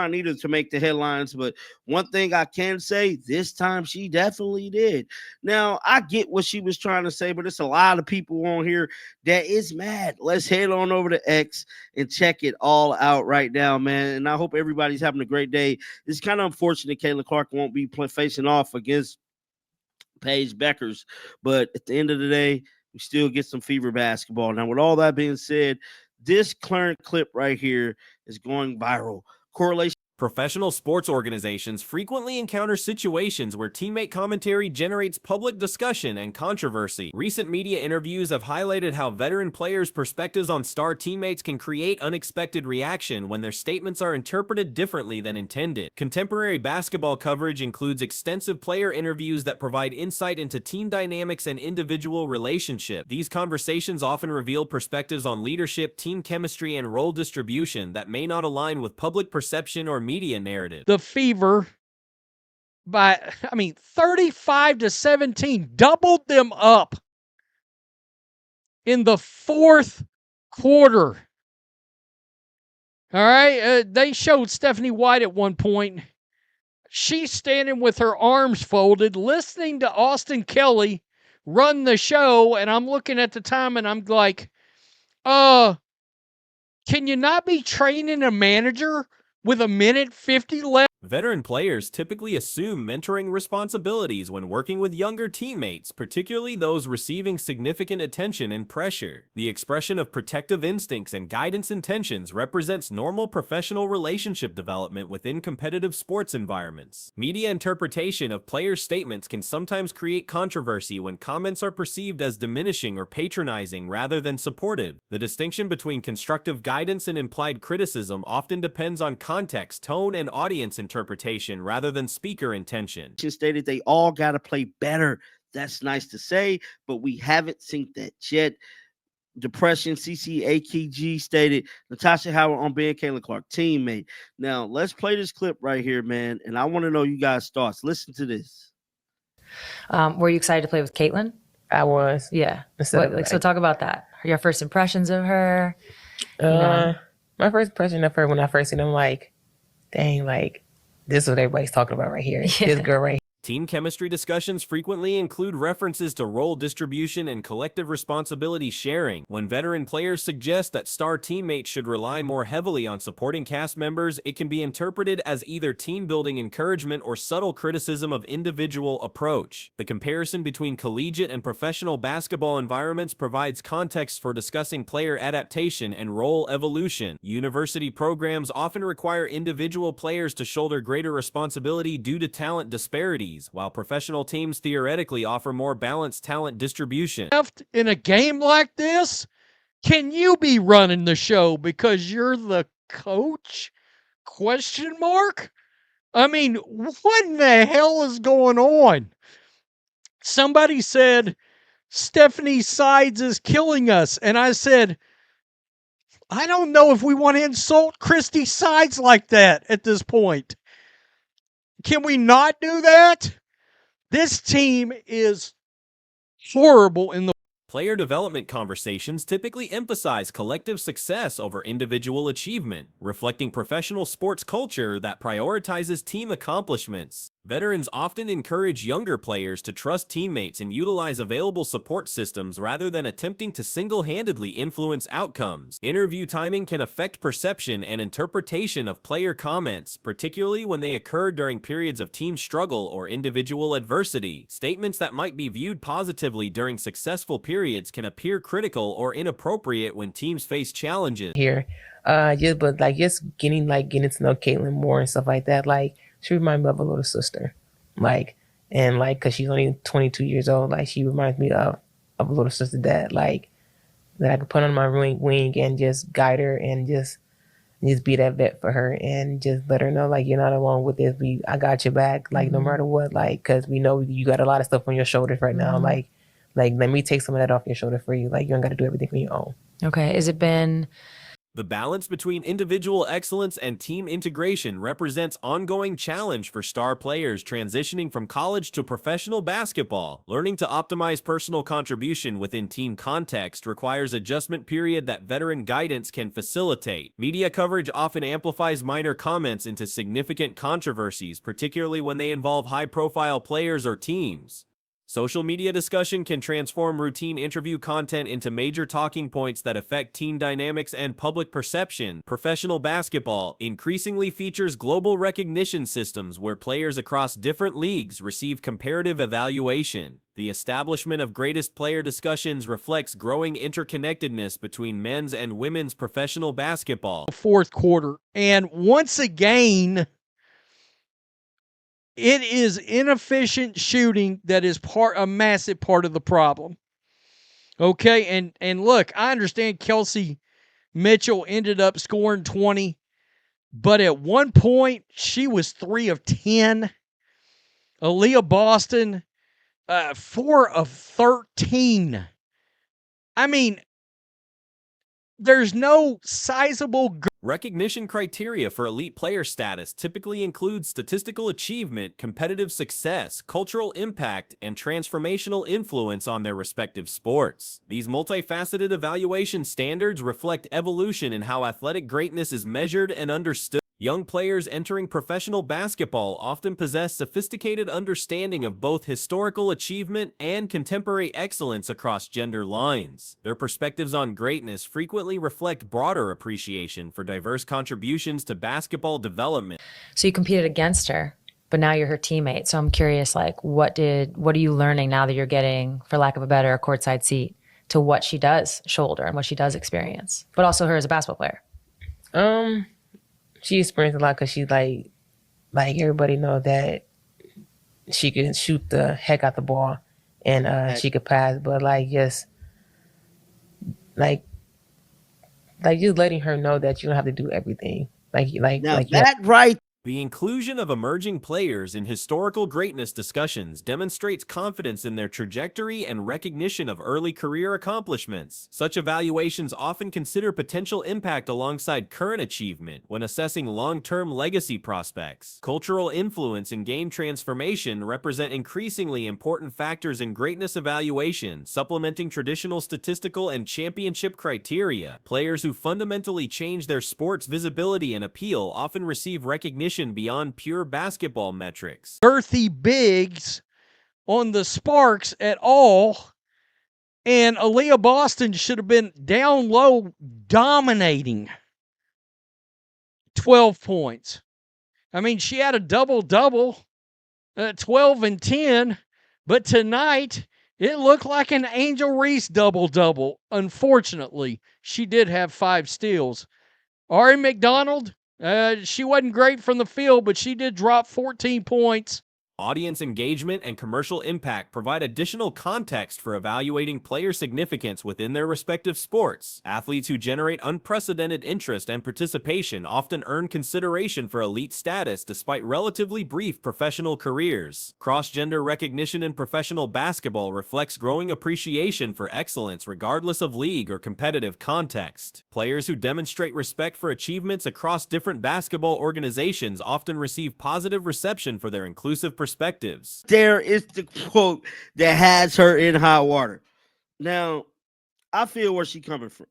time either to make the headlines, but one thing I can say, this time she definitely did. Now, I get what she was trying to say, but it's a lot of people on here that is mad. Let's head on over to X and check it all out right now, man. And I hope everybody's having a great day. It's kind of unfortunate Caitlin Clark won't be facing off against Paige Beckers, but at the end of the day, we still get some fever basketball. Now, with all that being said, this current clip right here is going viral. Correlation. Professional sports organizations frequently encounter situations where teammate commentary generates public discussion and controversy. Recent media interviews have highlighted how veteran players' perspectives on star teammates can create unexpected reaction when their statements are interpreted differently than intended. Contemporary basketball coverage includes extensive player interviews that provide insight into team dynamics and individual relationship. These conversations often reveal perspectives on leadership, team chemistry, and role distribution that may not align with public perception or media narrative. The Fever by 35-17, doubled them up in the fourth quarter. All right, they showed Stephanie White at one point. She's standing with her arms folded, listening to Austin Kelly run the show, and I'm looking at the time and I'm like, can you not be training a manager with 1:50 left? Veteran players typically assume mentoring responsibilities when working with younger teammates, particularly those receiving significant attention and pressure. The expression of protective instincts and guidance intentions represents normal professional relationship development within competitive sports environments. Media interpretation of players' statements can sometimes create controversy when comments are perceived as diminishing or patronizing rather than supportive. The distinction between constructive guidance and implied criticism often depends on context, tone, and audience interpretation rather than speaker intention. Stated they all got to play better. That's nice to say, but we haven't seen that yet. Depression, CCAKG stated Natasha Howard on being Caitlin Clark teammate. Now, let's play this clip right here, man, and I want to know you guys' thoughts. Listen to this. Were you excited to play with Caitlin? I was. Yeah. So talk about that. Your first impressions of her? My first impression of her when I first seen them, like, dang, like, this is what everybody's talking about right here. Yeah. This girl right here. Team chemistry discussions frequently include references to role distribution and collective responsibility sharing. When veteran players suggest that star teammates should rely more heavily on supporting cast members, it can be interpreted as either team-building encouragement or subtle criticism of individual approach. The comparison between collegiate and professional basketball environments provides context for discussing player adaptation and role evolution. University programs often require individual players to shoulder greater responsibility due to talent disparities, while professional teams theoretically offer more balanced talent distribution. In a game like this, can you be running the show because you're the coach? Question mark? I mean, what in the hell is going on? Somebody said, Stephanie Sides is killing us. And I said, I don't know if we want to insult Christy Sides like that at this point. Can we not do that? This team is horrible in the Player development conversations typically emphasize collective success over individual achievement, reflecting professional sports culture that prioritizes team accomplishments. Veterans often encourage younger players to trust teammates and utilize available support systems rather than attempting to single-handedly influence outcomes. Interview timing can affect perception and interpretation of player comments, particularly when they occur during periods of team struggle or individual adversity. Statements that might be viewed positively during successful periods can appear critical or inappropriate when teams face challenges. Here, just getting to know Caitlin more and stuff like that, like, she reminds me of a little sister, cause she's only 22 years old. Like, she reminds me of a little sister that I could put on my wing and just guide her and just be that vet for her and just let her know, like, you're not alone with this. I got your back, no matter what, cause we know you got a lot of stuff on your shoulders right now. Like, let me take some of that off your shoulder for you. Like, you don't got to do everything on your own. Okay. Has it been The balance between individual excellence and team integration represents ongoing challenge for star players transitioning from college to professional basketball. Learning to optimize personal contribution within team context requires adjustment period that veteran guidance can facilitate. Media coverage often amplifies minor comments into significant controversies, particularly when they involve high-profile players or teams. Social media discussion can transform routine interview content into major talking points that affect team dynamics and public perception. Professional basketball increasingly features global recognition systems where players across different leagues receive comparative evaluation. The establishment of greatest player discussions reflects growing interconnectedness between men's and women's professional basketball. Fourth quarter. And once again, it is inefficient shooting that is a massive part of the problem. Okay, and look, I understand Kelsey Mitchell ended up scoring 20, but at one point she was 3 of 10. Aaliyah Boston, 4 of 13. I mean, there's no sizable Recognition criteria for elite player status typically include statistical achievement, competitive success, cultural impact, and transformational influence on their respective sports. These multifaceted evaluation standards reflect evolution in how athletic greatness is measured and understood. Young players entering professional basketball often possess sophisticated understanding of both historical achievement and contemporary excellence across gender lines. Their perspectives on greatness frequently reflect broader appreciation for diverse contributions to basketball development. So you competed against her, but now you're her teammate. So I'm curious, like, what are you learning now that you're getting, for lack of a better, a courtside seat to what she does shoulder and what she does experience, but also her as a basketball player? She experienced a lot because she like everybody know that she can shoot the heck out the ball and she could pass, but just letting her know that you don't have to do everything. Right. The inclusion of emerging players in historical greatness discussions demonstrates confidence in their trajectory and recognition of early career accomplishments. Such evaluations often consider potential impact alongside current achievement when assessing long-term legacy prospects. Cultural influence and game transformation represent increasingly important factors in greatness evaluation, supplementing traditional statistical and championship criteria. Players who fundamentally change their sport's visibility and appeal often receive recognition beyond pure basketball metrics. Girthy bigs on the Sparks at all, and Aaliyah Boston should have been down low dominating. 12 points. I mean, she had a double-double, 12 and 10, but tonight it looked like an Angel Reese double-double. Unfortunately, she did have 5 steals. Ari McDonald, she wasn't great from the field, but she did drop 14 points. Audience engagement and commercial impact provide additional context for evaluating player significance within their respective sports. Athletes who generate unprecedented interest and participation often earn consideration for elite status despite relatively brief professional careers. Cross-gender recognition in professional basketball reflects growing appreciation for excellence regardless of league or competitive context. Players who demonstrate respect for achievements across different basketball organizations often receive positive reception for their inclusive perspectives. There is the quote that has her in hot water. Now, I feel where she's coming from.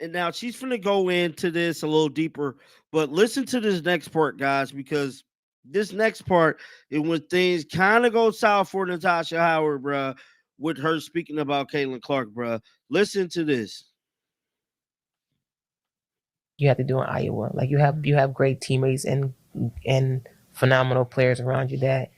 And now she's going to go into this a little deeper, but listen to this next part, guys, because this next part is when things kind of go south for Natasha Howard, bruh, with her speaking about Caitlin Clark, bruh. Listen to this. You have to do in Iowa. You have great teammates and phenomenal players around you that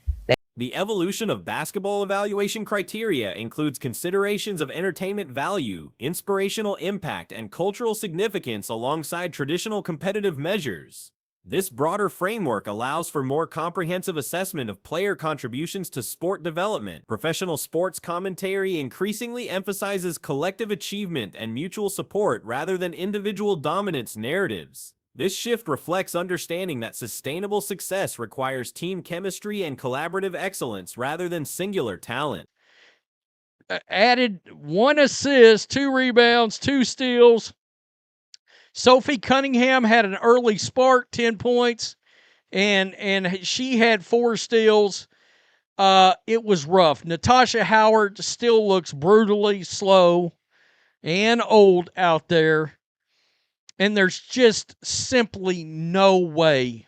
the evolution of basketball evaluation criteria includes considerations of entertainment value, inspirational impact, and cultural significance alongside traditional competitive measures. This broader framework allows for more comprehensive assessment of player contributions to sport development. Professional sports commentary increasingly emphasizes collective achievement and mutual support rather than individual dominance narratives. This shift reflects understanding that sustainable success requires team chemistry and collaborative excellence rather than singular talent. Added 1 assist, 2 rebounds, 2 steals. Sophie Cunningham had an early spark, 10 points, and she had 4 steals. It was rough. Natasha Howard still looks brutally slow and old out there, and there's just simply no way.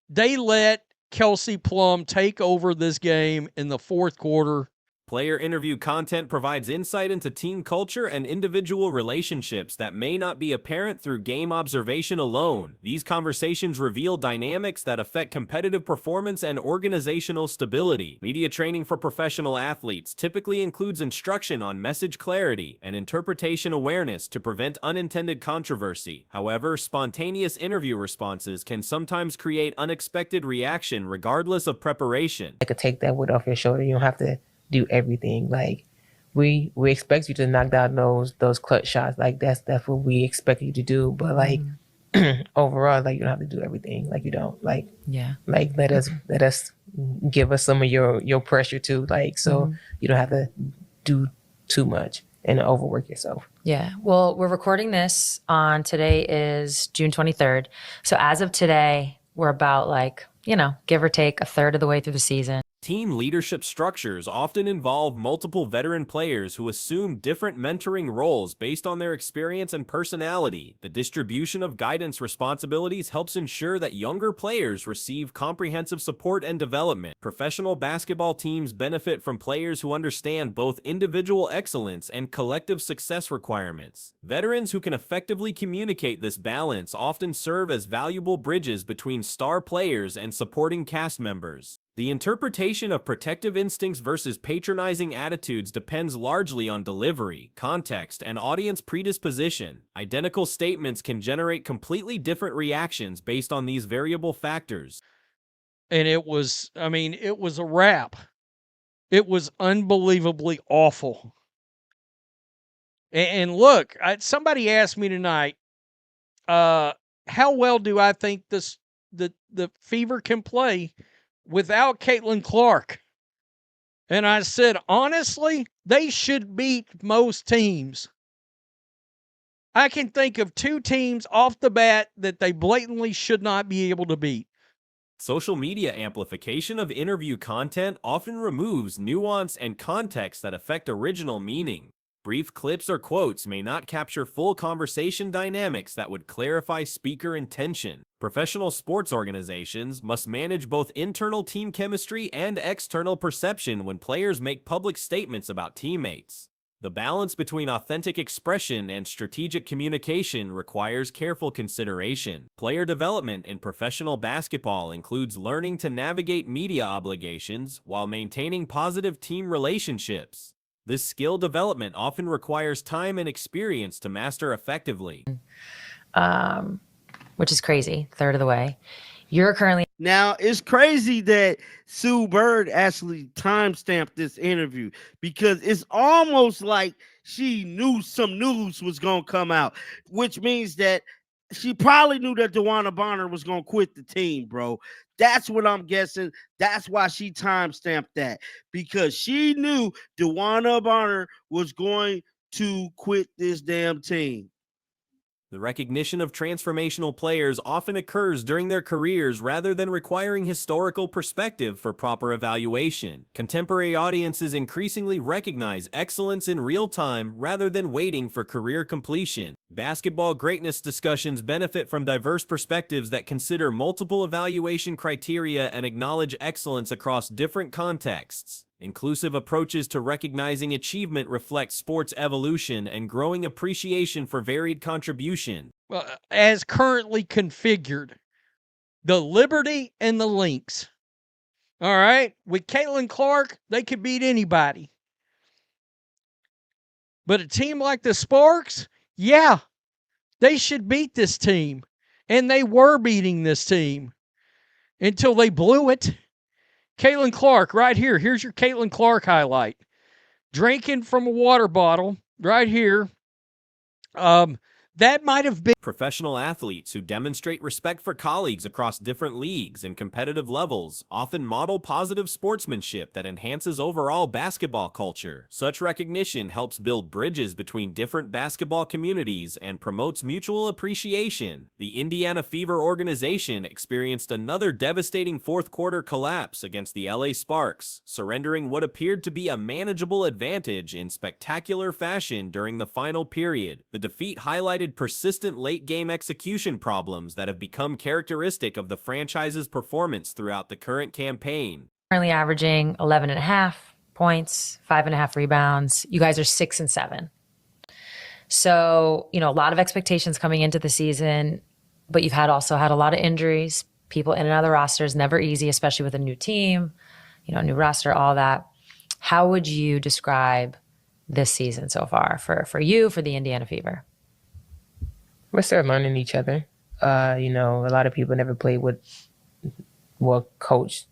They let Kelsey Plum take over this game in the fourth quarter. Player interview content provides insight into team culture and individual relationships that may not be apparent through game observation alone. These conversations reveal dynamics that affect competitive performance and organizational stability. Media training for professional athletes typically includes instruction on message clarity and interpretation awareness to prevent unintended controversy. However, spontaneous interview responses can sometimes create unexpected reaction regardless of preparation. I could take that weight off your shoulder. You don't have to do everything. Like we expect you to knock down those clutch shots. Like that's what we expect you to do. But like overall, like you don't have to do everything. Like you don't like like let us give us some of your pressure too. Like so you don't have to do too much and overwork yourself. Yeah. Well, we're recording this on today is June 23rd. So as of today, we're about like, give or take a third of the way through the season. Team leadership structures often involve multiple veteran players who assume different mentoring roles based on their experience and personality. The distribution of guidance responsibilities helps ensure that younger players receive comprehensive support and development. Professional basketball teams benefit from players who understand both individual excellence and collective success requirements. Veterans who can effectively communicate this balance often serve as valuable bridges between star players and supporting cast members. The interpretation of protective instincts versus patronizing attitudes depends largely on delivery, context, and audience predisposition. Identical statements can generate completely different reactions based on these variable factors. And it was a wrap. It was unbelievably awful. And look, somebody asked me tonight, how well do I think the Fever can play without Caitlin Clark? And I said, honestly, they should beat most teams. I can think of 2 teams off the bat that they blatantly should not be able to beat. Social media amplification of interview content often removes nuance and context that affect original meaning. Brief clips or quotes may not capture full conversation dynamics that would clarify speaker intention. Professional sports organizations must manage both internal team chemistry and external perception when players make public statements about teammates. The balance between authentic expression and strategic communication requires careful consideration. Player development in professional basketball includes learning to navigate media obligations while maintaining positive team relationships. This skill development often requires time and experience to master effectively. Which is crazy, third of the way. You're currently... Now, it's crazy that Sue Bird actually timestamped this interview because it's almost like she knew some news was going to come out, which means that she probably knew that DeWanna Bonner was going to quit the team, bro. That's what I'm guessing. That's why she timestamped that, because she knew DeWanna Bonner was going to quit this damn team. The recognition of transformational players often occurs during their careers rather than requiring historical perspective for proper evaluation. Contemporary audiences increasingly recognize excellence in real time rather than waiting for career completion. Basketball greatness discussions benefit from diverse perspectives that consider multiple evaluation criteria and acknowledge excellence across different contexts. Inclusive approaches to recognizing achievement reflect sports evolution and growing appreciation for varied contribution. Well, as currently configured, the Liberty and the Lynx. All right? With Caitlin Clark, they could beat anybody. But a team like the Sparks, yeah, they should beat this team. And they were beating this team until they blew it. Caitlin Clark, right here. Here's your Caitlin Clark highlight. Drinking from a water bottle, right here. That might have been Professional athletes who demonstrate respect for colleagues across different leagues and competitive levels often model positive sportsmanship that enhances overall basketball culture. Such recognition helps build bridges between different basketball communities and promotes mutual appreciation. The Indiana Fever organization experienced another devastating fourth-quarter collapse against the LA Sparks, surrendering what appeared to be a manageable advantage in spectacular fashion during the final period. The defeat highlighted persistent late-game execution problems that have become characteristic of the franchise's performance throughout the current campaign. Currently averaging 11.5 points, 5.5 rebounds. You guys are 6 and 7. So, a lot of expectations coming into the season, but you've also had a lot of injuries. People in and out of the roster is never easy, especially with a new team, new roster, all that. How would you describe this season so far for you, for the Indiana Fever? We're still learning each other. A lot of people never played with, been coached.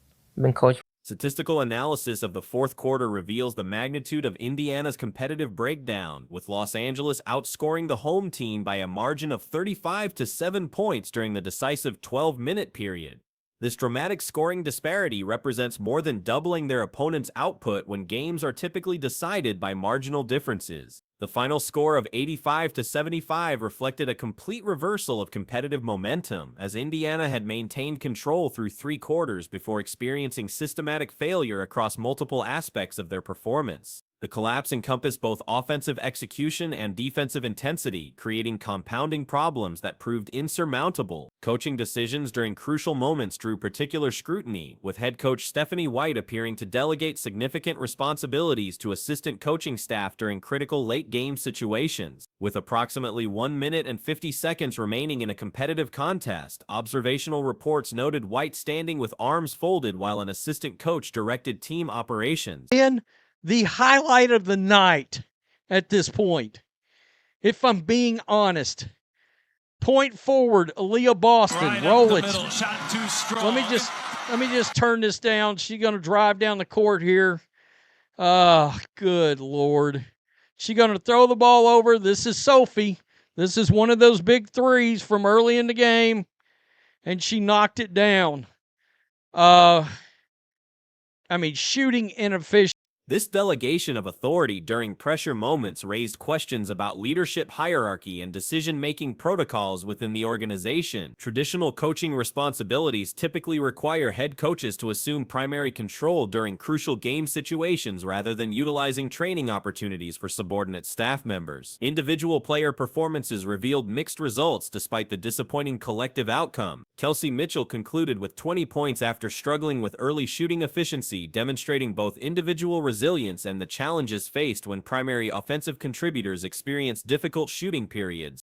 Statistical analysis of the fourth quarter reveals the magnitude of Indiana's competitive breakdown, with Los Angeles outscoring the home team by a margin of 35 to 7 points during the decisive 12-minute period. This dramatic scoring disparity represents more than doubling their opponent's output when games are typically decided by marginal differences. The final score of 85 to 75 reflected a complete reversal of competitive momentum, as Indiana had maintained control through 3 quarters before experiencing systematic failure across multiple aspects of their performance. The collapse encompassed both offensive execution and defensive intensity, creating compounding problems that proved insurmountable. Coaching decisions during crucial moments drew particular scrutiny, with head coach Stephanie White appearing to delegate significant responsibilities to assistant coaching staff during critical late-game situations. With approximately 1 minute and 50 seconds remaining in a competitive contest, observational reports noted White standing with arms folded while an assistant coach directed team operations. the highlight of the night at this point. If I'm being honest. Point forward, Aaliyah Boston. Right roll it. middle, shot too strong. Let me just turn this down. She's going to drive down the court here. Good Lord. She's going to throw the ball over. This is Sophie. This is one of those big threes from early in the game, and she knocked it down. Shooting inefficient. This delegation of authority during pressure moments raised questions about leadership hierarchy and decision-making protocols within the organization. Traditional coaching responsibilities typically require head coaches to assume primary control during crucial game situations rather than utilizing training opportunities for subordinate staff members. Individual player performances revealed mixed results despite the disappointing collective outcome. Kelsey Mitchell concluded with 20 points after struggling with early shooting efficiency, demonstrating both individual resilience and the challenges faced when primary offensive contributors experience difficult shooting periods.